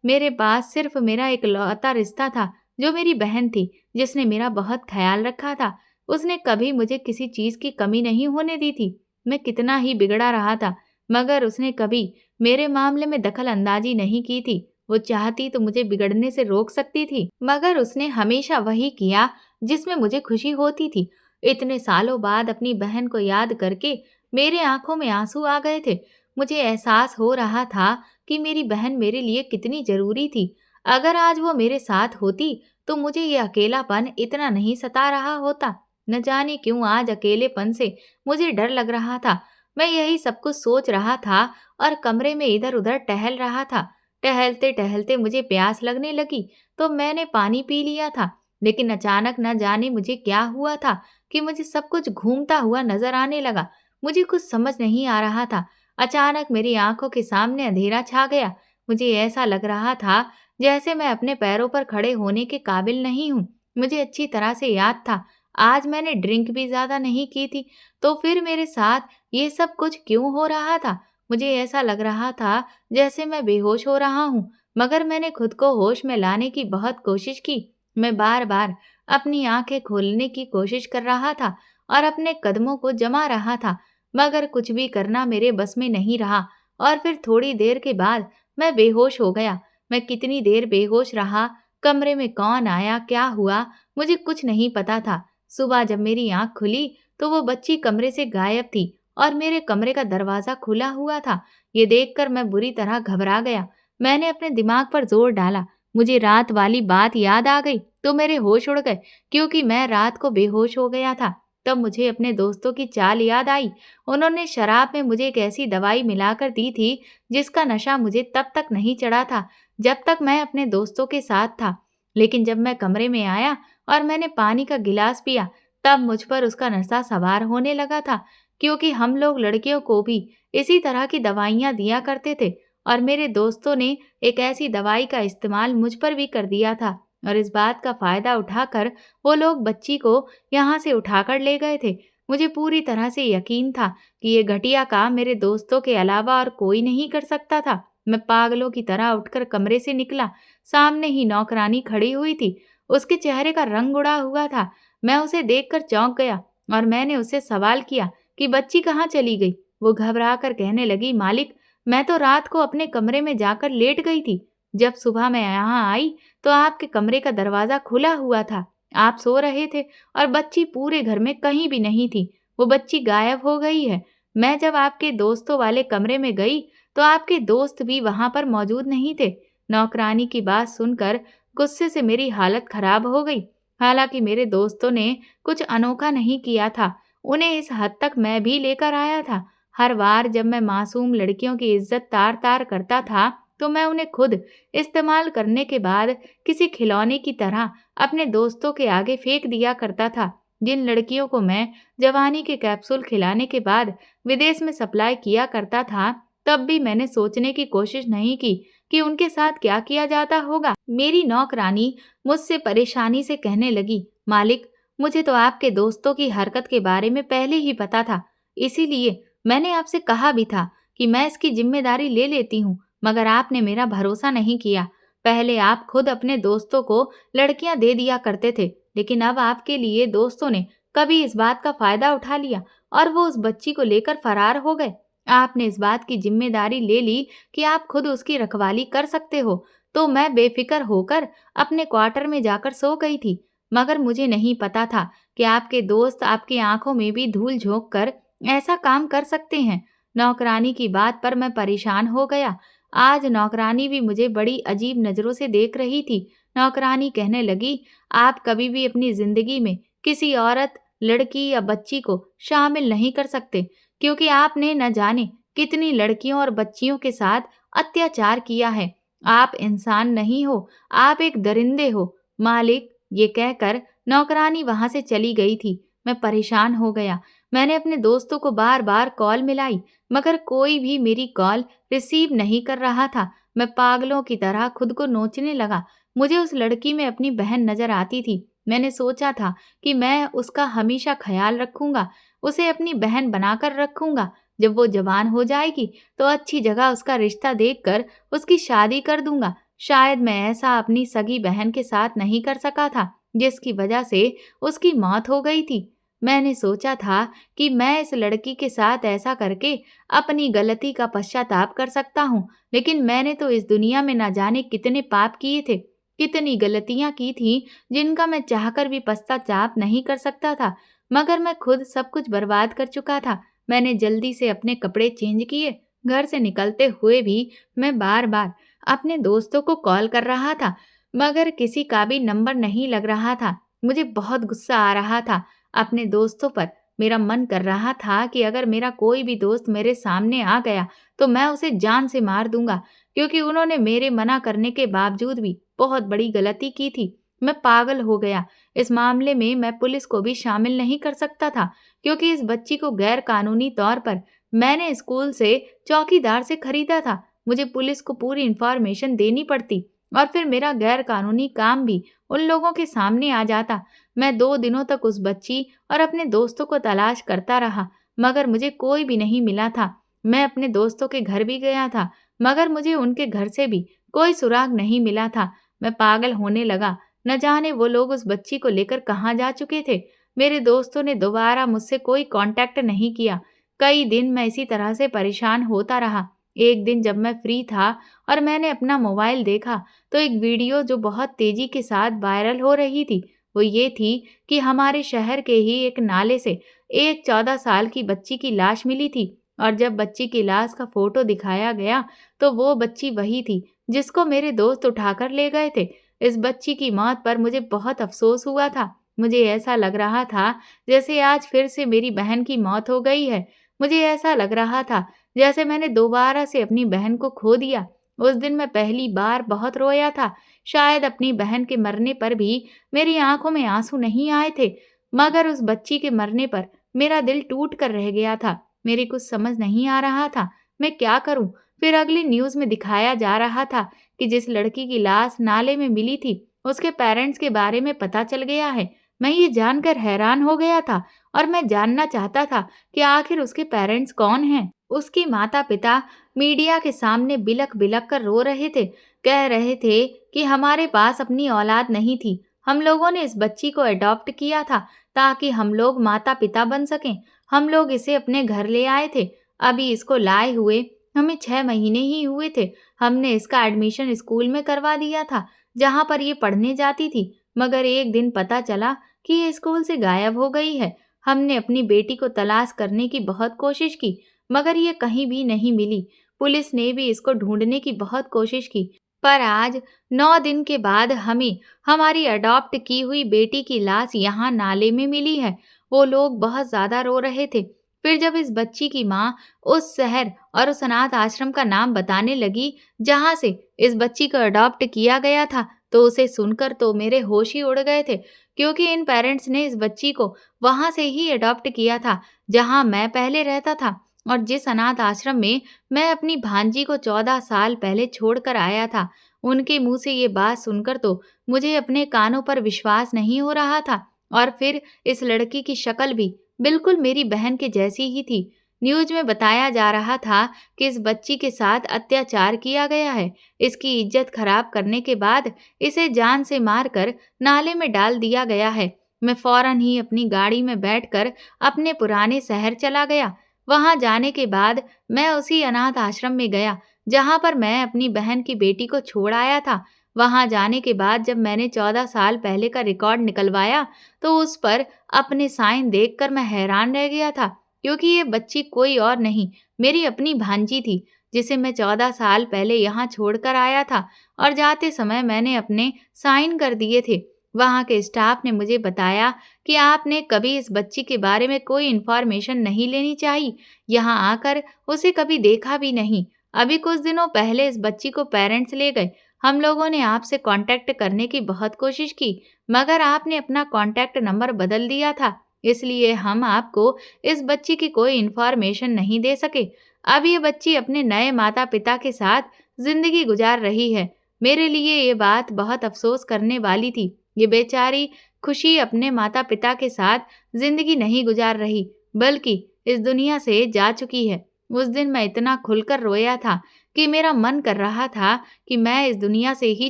मेरे पास सिर्फ मेरा इकलौता रिश्ता था, जो मेरी बहन थी, जिसने मेरा बहुत ख्याल रखा था। उसने कभी मुझे किसी चीज की कमी नहीं होने दी थी। मैं कितना ही बिगड़ा रहा था, मगर उसने कभी मेरे मामले में दखल अंदाजी नहीं की थी। वो चाहती तो मुझे बिगड़ने से रोक सकती थी, मगर उसने हमेशा वही किया जिसमें मुझे खुशी होती थी। इतने सालों बाद अपनी बहन को याद करके मेरे आंखों में आंसू आ गए थे। मुझे एहसास हो रहा था कि मेरी बहन मेरे लिए कितनी जरूरी थी। अगर आज वो मेरे साथ होती तो मुझे ये अकेलापन इतना नहीं सता रहा होता। न जाने क्यों आज अकेलेपन से मुझे डर लग रहा था। मैं यही सब कुछ सोच रहा था और कमरे में इधर उधर टहल रहा था। टहलते टहलते मुझे प्यास लगने लगी तो मैंने पानी पी लिया था। लेकिन अचानक न जाने मुझे क्या हुआ था कि मुझे सब कुछ घूमता हुआ नजर आने लगा। मुझे कुछ समझ नहीं आ रहा था। अचानक मेरी आंखों के सामने अंधेरा छा गया। मुझे ऐसा लग रहा था जैसे मैं अपने पैरों पर खड़े होने के काबिल नहीं हूँ। मुझे अच्छी तरह से याद था, आज मैंने ड्रिंक भी ज्यादा नहीं की थी, तो फिर मेरे साथ ये सब कुछ क्यों हो रहा था? मुझे ऐसा लग रहा था जैसे मैं बेहोश हो रहा हूँ, मगर मैंने खुद को होश में लाने की बहुत कोशिश की। मैं बार बार अपनी आंखें खोलने की कोशिश कर रहा था और अपने कदमों को जमा रहा था, मगर कुछ भी करना मेरे बस में नहीं रहा और फिर थोड़ी देर के बाद मैं बेहोश हो गया। मैं कितनी देर बेहोश रहा, कमरे में कौन आया, क्या हुआ, मुझे कुछ नहीं पता था। सुबह जब मेरी आंख खुली तो वो बच्ची कमरे से गायब थी और मेरे कमरे का दरवाजा खुला हुआ था। ये देखकर मैं बुरी तरह घबरा गया। मैंने अपने दिमाग पर जोर डाला। मुझे रात वाली बात याद आ गई तो मेरे होश उड़ गए, क्योंकि मैं रात को बेहोश हो गया था। तब मुझे अपने दोस्तों की चाल याद आई। उन्होंने शराब में मुझे एक ऐसी दवाई मिलाकर दी थी जिसका नशा मुझे तब तक नहीं चढ़ा था जब तक मैं अपने दोस्तों के साथ था। लेकिन जब मैं कमरे में आया और मैंने पानी का गिलास पिया, तब मुझ पर उसका नशा सवार होने लगा था, क्योंकि हम लोग लड़कियों को भी इसी तरह की दवाइयां दिया करते थे और मेरे दोस्तों ने एक ऐसी दवाई का इस्तेमाल मुझ पर भी कर दिया था और इस बात का फायदा उठाकर वो लोग बच्ची को यहाँ से उठाकर ले गए थे। मुझे पूरी तरह से यकीन था कि ये घटिया काम मेरे दोस्तों के अलावा और कोई नहीं कर सकता था। मैं पागलों की तरह उठकर कमरे से निकला। सामने ही नौकरानी खड़ी हुई थी। उसके चेहरे का रंग उड़ा हुआ था। मैं उसे देखकर चौंक गया और मैंने उससे सवाल किया कि बच्ची कहाँ चली गई। वो घबरा कर कहने लगी, मालिक, मैं तो रात को अपने कमरे में जाकर लेट गई थी। जब सुबह मैं यहाँ आई तो आपके कमरे का दरवाजा खुला हुआ था। आप सो रहे थे और बच्ची पूरे घर में कहीं भी नहीं थी। वो बच्ची गायब हो गई है। मैं जब आपके दोस्तों वाले कमरे में गई तो आपके दोस्त भी वहां पर मौजूद नहीं थे। नौकरानी की बात सुनकर गुस्से से मेरी हालत खराब हो गई। हालांकि मेरे दोस्तों ने कुछ अनोखा नहीं किया था, उन्हें इस हद तक मैं भी लेकर आया था। हर बार जब मैं मासूम लड़कियों की इज्जत तार तार करता था तो मैं उन्हें खुद इस्तेमाल करने के बाद किसी खिलौने की तरह अपने दोस्तों के आगे फेंक दिया करता था। जिन लड़कियों को मैं जवानी के कैप्सूल खिलाने के बाद विदेश में सप्लाई किया करता था, तब भी मैंने सोचने की कोशिश नहीं की कि उनके साथ क्या किया जाता होगा। मेरी नौकरानी मुझसे परेशानी से कहने लगी, मालिक, मुझे तो आपके दोस्तों की हरकत के बारे में पहले ही पता था, इसीलिए मैंने आपसे कहा भी था कि मैं इसकी जिम्मेदारी ले लेती हूँ, मगर आपने मेरा भरोसा नहीं किया। पहले आप खुद अपने दोस्तों को लड़कियां दे दिया करते थे लेकिन अब आपके लिए दोस्तों ने कभी इस बात का फायदा उठा लिया और वो उस बच्ची को लेकर फरार हो गए। आपने इस बात की जिम्मेदारी ले ली कि आप खुद उसकी रखवाली कर सकते हो, तो मैं बेफिक्र होकर अपने क्वार्टर में जाकर सो गई थी। मगर मुझे नहीं पता था कि आपके दोस्त आपकी आंखों में भी धूल झोंक कर ऐसा काम कर सकते हैं। नौकरानी की बात पर मैं परेशान हो गया। आज नौकरानी भी मुझे बड़ी अजीब नजरों से देख रही थी। नौकरानी कहने लगी, आप कभी भी अपनी जिंदगी में किसी औरत, लड़की या बच्ची को शामिल नहीं कर सकते, क्योंकि आपने न जाने कितनी लड़कियों और बच्चियों के साथ अत्याचार किया है। आप इंसान नहीं हो, आप एक दरिंदे हो। मालिक, ये कहकर नौकरानी वहां से चली गई थी। मैं परेशान हो गया। मैंने अपने दोस्तों को बार बार कॉल मिलाई, मगर कोई भी मेरी कॉल रिसीव नहीं कर रहा था। मैं पागलों की तरह खुद को नोचने लगा। मुझे उस लड़की में अपनी बहन नजर आती थी। मैंने सोचा था कि मैं उसका हमेशा ख्याल रखूंगा, उसे अपनी बहन बनाकर रखूंगा। जब वो जवान हो जाएगी तो अच्छी जगह उसका रिश्ता देखकर उसकी शादी कर दूंगा। शायद मैं ऐसा अपनी सगी बहन के साथ नहीं कर सका था, जिसकी वजह से उसकी मौत हो गई थी। मैंने सोचा था कि मैं इस लड़की के साथ ऐसा करके अपनी गलती का पश्चाताप कर सकता हूँ, लेकिन मैंने तो इस दुनिया में न जाने कितने पाप किए थे, कितनी गलतियां की थी, जिनका मैं चाहकर भी पश्चाताप नहीं कर सकता था। मगर मैं खुद सब कुछ बर्बाद कर चुका था। मैंने जल्दी से अपने कपड़े चेंज किए। घर से निकलते हुए भी मैं बार बार अपने दोस्तों को कॉल कर रहा था, मगर किसी का भी नंबर नहीं लग रहा था। मुझे बहुत गुस्सा आ रहा था अपने दोस्तों पर। मेरा मन कर रहा था कि अगर मेरा कोई भी दोस्त मेरे सामने आ गया तो मैं उसे जान से मार दूंगा, क्योंकि उन्होंने मेरे मना करने के बावजूद भी बहुत बड़ी गलती की थी। मैं पागल हो गया। इस मामले में मैं पुलिस को भी शामिल नहीं कर सकता था, क्योंकि इस बच्ची को गैर कानूनी तौर पर मैंने स्कूल से चौकीदार से खरीदा था। मुझे पुलिस को पूरी इन्फॉर्मेशन देनी पड़ती और फिर मेरा गैर कानूनी काम भी उन लोगों के सामने आ जाता। मैं 2 दिनों तक उस बच्ची और अपने दोस्तों को तलाश करता रहा, मगर मुझे कोई भी नहीं मिला था। मैं अपने दोस्तों के घर भी गया था, मगर मुझे उनके घर से भी कोई सुराग नहीं मिला था। मैं पागल होने लगा। न जाने वो लोग उस बच्ची को लेकर कहाँ जा चुके थे। मेरे दोस्तों ने दोबारा मुझसे कोई कांटेक्ट नहीं किया। कई दिन मैं इसी तरह से परेशान होता रहा। एक दिन जब मैं फ्री था और मैंने अपना मोबाइल देखा, तो एक वीडियो जो बहुत तेजी के साथ वायरल हो रही थी, वो ये थी कि हमारे शहर के ही एक नाले से एक 14 साल की बच्ची की लाश मिली थी। और जब बच्ची की लाश का फोटो दिखाया गया, तो वो बच्ची वही थी जिसको मेरे दोस्त उठाकर ले गए थे। इस बच्ची की मौत पर मुझे बहुत अफसोस हुआ था। मुझे ऐसा लग रहा था जैसे आज फिर से मेरी बहन की मौत हो गई है। मुझे ऐसा लग रहा था जैसे मैंने दोबारा से अपनी बहन को खो दिया। उस दिन मैं पहली बार बहुत रोया था। शायद अपनी बहन के मरने पर भी मेरी आंखों में आंसू नहीं आए थे, मगर उस बच्ची के मरने पर मेरा दिल टूट कर रह गया था। मेरी कुछ समझ नहीं आ रहा था, मैं क्या करूं? फिर अगली न्यूज़ में दिखाया जा रहा था कि जिस लड़की की लाश नाले में मिली थी, उसके पेरेंट्स के बारे में पता चल गया है। मैं ये जानकर हैरान हो गया था और मैं जानना चाहता था कि आखिर उसके पेरेंट्स कौन हैं। उसके माता-पिता मीडिया के सामने बिलख-बिलख कर रो रहे थे। कह रहे थे कि हमारे पास अपनी औलाद नहीं थी। हम लोगों ने इस बच्ची को अडॉप्ट किया था ताकि हम लोग माता-पिता बन सकें। हम लोग इसे अपने घर ले आए थे। अभी इसको लाए हुए हमें 6 महीने ही हुए थे। हमने इसका एडमिशन स्कूल में करवा दिया था, जहाँ पर ये पढ़ने जाती थी। मगर एक दिन पता चला कि ये स्कूल से गायब हो गई है। हमने अपनी बेटी को तलाश करने की बहुत कोशिश की, मगर ये कहीं भी नहीं मिली। पुलिस ने भी इसको ढूंढने की बहुत कोशिश की, पर आज 9 दिन के बाद हमें हमारी अडॉप्ट की हुई बेटी की लाश यहाँ नाले में मिली है। वो लोग बहुत ज्यादा रो रहे थे। फिर जब इस बच्ची की माँ उस शहर और उस अनाथ आश्रम का नाम बताने लगी जहाँ से इस बच्ची को अडॉप्ट किया गया था, तो उसे सुनकर तो मेरे होश ही उड़ गए थे, क्योंकि इन पेरेंट्स ने इस बच्ची को वहां से ही अडॉप्ट किया था जहां मैं पहले रहता था और जिस अनाथ आश्रम में मैं अपनी भांजी को 14 साल पहले छोड़कर आया था। उनके मुंह से ये बात सुनकर तो मुझे अपने कानों पर विश्वास नहीं हो रहा था। और फिर इस लड़की की शक्ल भी बिल्कुल मेरी बहन के जैसी ही थी। न्यूज में बताया जा रहा था कि इस बच्ची के साथ अत्याचार किया गया है। इसकी इज्जत खराब करने के बाद इसे जान से मारकर नाले में डाल दिया गया है। मैं फौरन ही अपनी गाड़ी में बैठकर अपने पुराने शहर चला गया। वहां जाने के बाद मैं उसी अनाथ आश्रम में गया जहां पर मैं अपनी बहन की बेटी को छोड़ आया था। वहां जाने के बाद जब मैंने 14 साल पहले का रिकॉर्ड निकलवाया तो उस पर अपने साइन देखकर मैं हैरान रह गया था, क्योंकि ये बच्ची कोई और नहीं, मेरी अपनी भांजी थी, जिसे मैं 14 साल पहले यहाँ छोड़कर आया था और जाते समय मैंने अपने साइन कर दिए थे। वहाँ के स्टाफ ने मुझे बताया कि आपने कभी इस बच्ची के बारे में कोई इन्फॉर्मेशन नहीं लेनी चाहिए, यहाँ आकर उसे कभी देखा भी नहीं। अभी कुछ दिनों पहले इस बच्ची को पेरेंट्स ले गए। हम लोगों ने आपसे कांटेक्ट करने की बहुत कोशिश की, मगर आपने अपना कांटेक्ट नंबर बदल दिया था, इसलिए हम आपको इस बच्ची की कोई इन्फॉर्मेशन नहीं दे सके। अब ये बच्ची अपने नए माता पिता के साथ जिंदगी गुजार रही है। मेरे लिए ये बात बहुत अफसोस करने वाली थी। ये बेचारी खुशी अपने माता पिता के साथ जिंदगी नहीं गुजार रही, बल्कि इस दुनिया से जा चुकी है। उस दिन मैं इतना खुलकर रोया था कि मेरा मन कर रहा था कि मैं इस दुनिया से ही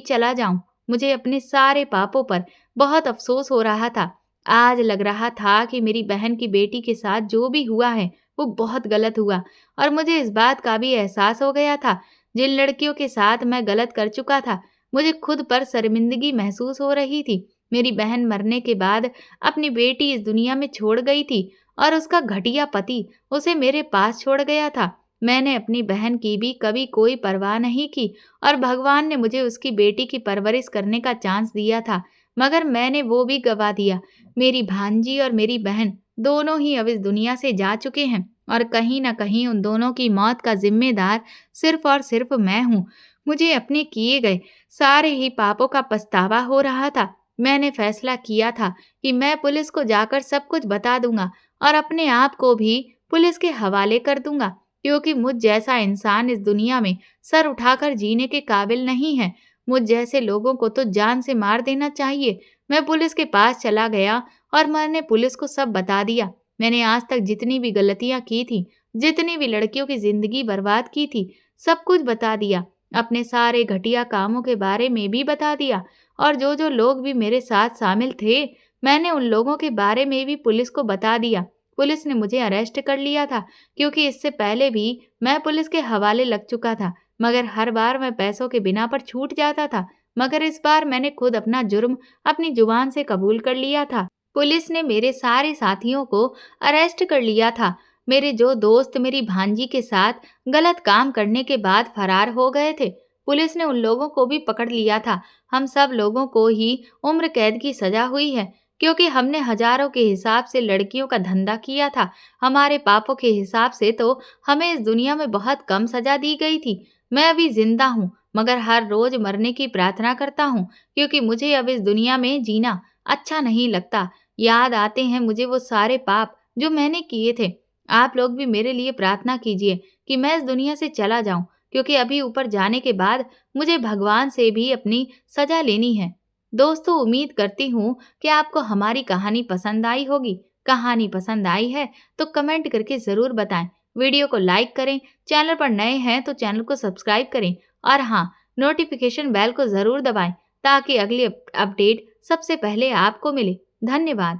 चला जाऊं। मुझे अपने सारे पापों पर बहुत अफसोस हो रहा था। आज लग रहा था कि मेरी बहन की बेटी के साथ जो भी हुआ है वो बहुत गलत हुआ, और मुझे इस बात का भी एहसास हो गया था। जिन लड़कियों के साथ मैं गलत कर चुका था, मुझे खुद पर शर्मिंदगी महसूस हो रही थी। मेरी बहन मरने के बाद अपनी बेटी इस दुनिया में छोड़ गई थी और उसका घटिया पति उसे मेरे पास छोड़ गया था। मैंने अपनी बहन की भी कभी कोई परवाह नहीं की और भगवान ने मुझे उसकी बेटी की परवरिश करने का चांस दिया था, मगर मैंने वो भी गवा दिया। मेरी भांजी और मेरी बहन दोनों ही अब इस दुनिया से जा चुके हैं और कहीं न कहीं उन दोनों की मौत का जिम्मेदार सिर्फ और सिर्फ मैं हूँ। मुझे अपने किए गए सारे ही पापों का पछतावा हो रहा था। मैंने फैसला किया था कि मैं पुलिस को जाकर सब कुछ बता दूंगा और अपने आप को भी पुलिस के हवाले कर दूंगा, क्योंकि मुझ जैसा इंसान इस दुनिया में सर उठाकर जीने के काबिल नहीं है। मुझ जैसे लोगों को तो जान से मार देना चाहिए। मैं पुलिस के पास चला गया और मैंने पुलिस को सब बता दिया। मैंने आज तक जितनी भी गलतियां की थी, जितनी भी लड़कियों की जिंदगी बर्बाद की थी, सब कुछ बता दिया। अपने सारे घटिया कामों के बारे में भी बता दिया, और जो जो लोग भी मेरे साथ शामिल थे, मैंने उन लोगों के बारे में भी पुलिस को बता दिया। पुलिस ने मुझे अरेस्ट कर लिया था, क्योंकि इससे पहले भी मैं पुलिस के हवाले लग चुका था, मगर हर बार मैं पैसों के बिना पर छूट जाता था। मगर इस बार मैंने खुद अपना जुर्म अपनी जुबान से कबूल कर लिया था। पुलिस ने मेरे सारे साथियों को अरेस्ट कर लिया था। मेरे जो दोस्त मेरी भांजी के साथ गलत काम करने के बाद फरार हो गए थे, पुलिस ने उन लोगों को भी पकड़ लिया था। हम सब लोगों को ही उम्र कैद की सजा हुई है, क्योंकि हमने हजारों के हिसाब से लड़कियों का धंधा किया था। हमारे पापों के हिसाब से तो हमें इस दुनिया में बहुत कम सजा दी गई थी। मैं अभी जिंदा हूँ, मगर हर रोज मरने की प्रार्थना करता हूँ, क्योंकि मुझे अब इस दुनिया में जीना अच्छा नहीं लगता। याद आते हैं मुझे वो सारे पाप जो मैंने किए थे। आप लोग भी मेरे लिए प्रार्थना कीजिए कि मैं इस दुनिया से चला जाऊं, क्योंकि अभी ऊपर जाने के बाद मुझे भगवान से भी अपनी सजा लेनी है। दोस्तों, उम्मीद करती हूँ कि आपको हमारी कहानी पसंद आई होगी। कहानी पसंद आई है तो कमेंट करके ज़रूर बताएं। वीडियो को लाइक करें, चैनल पर नए हैं तो चैनल को सब्सक्राइब करें, और हाँ, नोटिफिकेशन बेल को ज़रूर दबाएं ताकि अगली अपडेट सबसे पहले आपको मिले। धन्यवाद।